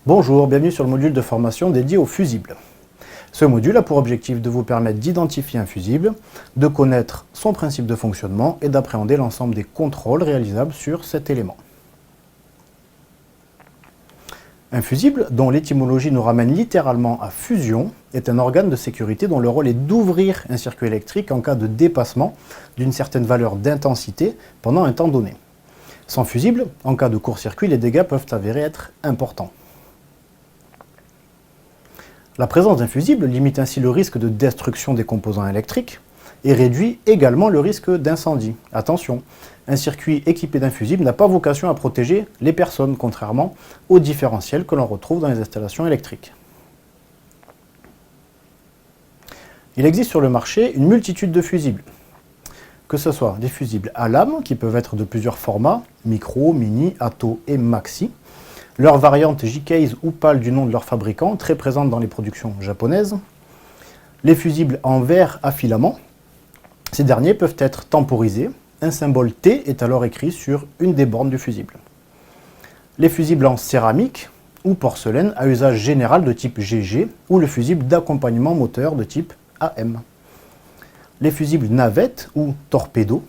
Bonjour, bienvenue sur le module de formation dédié aux fusibles. Ce module a pour objectif de vous permettre d'identifier un fusible, de connaître son principe de fonctionnement et d'appréhender l'ensemble des contrôles réalisables sur cet élément. Un fusible, dont l'étymologie nous ramène littéralement à fusion, est un organe de sécurité dont le rôle est d'ouvrir un circuit électrique en cas de dépassement d'une certaine valeur d'intensité pendant un temps donné. Sans fusible, en cas de court-circuit, les dégâts peuvent s'avérer être importants. La présence d'un fusible limite ainsi le risque de destruction des composants électriques et réduit également le risque d'incendie. Attention, un circuit équipé d'un fusible n'a pas vocation à protéger les personnes, contrairement aux différentiels que l'on retrouve dans les installations électriques. Il existe sur le marché une multitude de fusibles, que ce soit des fusibles à lame, qui peuvent être de plusieurs formats, micro, mini, atto et maxi, leur variante J-Case ou pâle du nom de leur fabricant, très présente dans les productions japonaises. Les fusibles en verre à filament. Ces derniers peuvent être temporisés. Un symbole T est alors écrit sur une des bornes du fusible. Les fusibles en céramique ou porcelaine à usage général de type GG ou le fusible d'accompagnement moteur de type AM. Les fusibles navettes ou torpédo.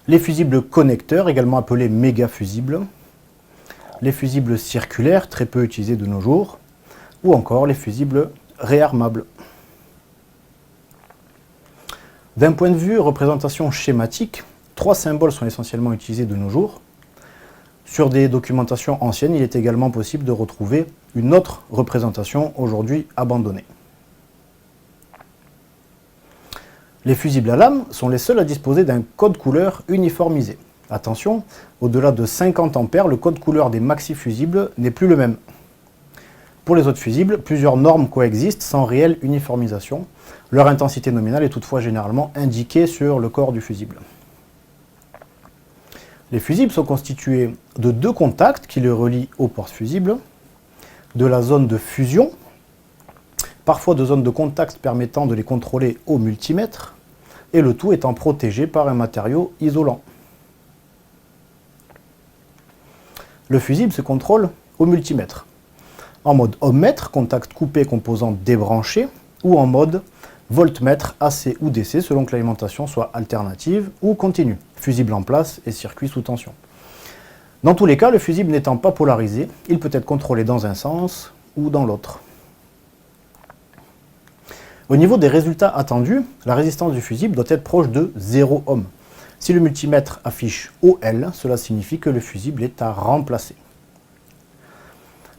Les fusibles connecteurs, également appelés méga-fusibles. Les fusibles circulaires, très peu utilisés de nos jours, ou encore les fusibles réarmables. D'un point de vue représentation schématique, 3 symboles sont essentiellement utilisés de nos jours. Sur des documentations anciennes, il est également possible de retrouver une autre représentation aujourd'hui abandonnée. Les fusibles à lame sont les seuls à disposer d'un code couleur uniformisé. Attention, au-delà de 50 A, le code couleur des maxi-fusibles n'est plus le même. Pour les autres fusibles, plusieurs normes coexistent sans réelle uniformisation. Leur intensité nominale est toutefois généralement indiquée sur le corps du fusible. Les fusibles sont constitués de 2 contacts qui les relient au porte-fusible, de la zone de fusion, parfois de zones de contact permettant de les contrôler au multimètre, et le tout étant protégé par un matériau isolant. Le fusible se contrôle au multimètre, en mode ohmmètre, contact coupé composant débranché, ou en mode voltmètre AC ou DC selon que l'alimentation soit alternative ou continue, fusible en place et circuit sous tension. Dans tous les cas, le fusible n'étant pas polarisé, il peut être contrôlé dans un sens ou dans l'autre. Au niveau des résultats attendus, la résistance du fusible doit être proche de 0 ohm. Si le multimètre affiche OL, cela signifie que le fusible est à remplacer.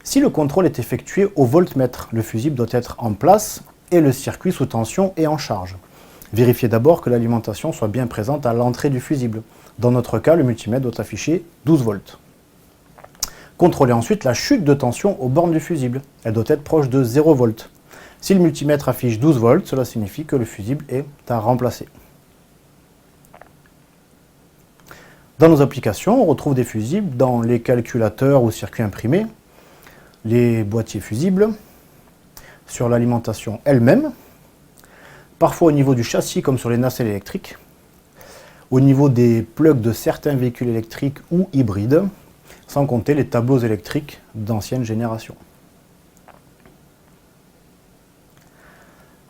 Si le contrôle est effectué au voltmètre, le fusible doit être en place et le circuit sous tension est en charge. Vérifiez d'abord que l'alimentation soit bien présente à l'entrée du fusible. Dans notre cas, le multimètre doit afficher 12 volts. Contrôlez ensuite la chute de tension aux bornes du fusible. Elle doit être proche de 0 volts. Si le multimètre affiche 12 volts, cela signifie que le fusible est à remplacer. Dans nos applications, on retrouve des fusibles dans les calculateurs ou circuits imprimés, les boîtiers fusibles, sur l'alimentation elle-même, parfois au niveau du châssis comme sur les nacelles électriques, au niveau des plugs de certains véhicules électriques ou hybrides, sans compter les tableaux électriques d'ancienne génération.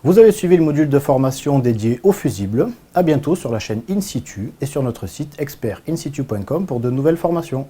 Vous avez suivi le module de formation dédié aux fusibles. À bientôt sur la chaîne InSitu et sur notre site expertinsitu.com pour de nouvelles formations.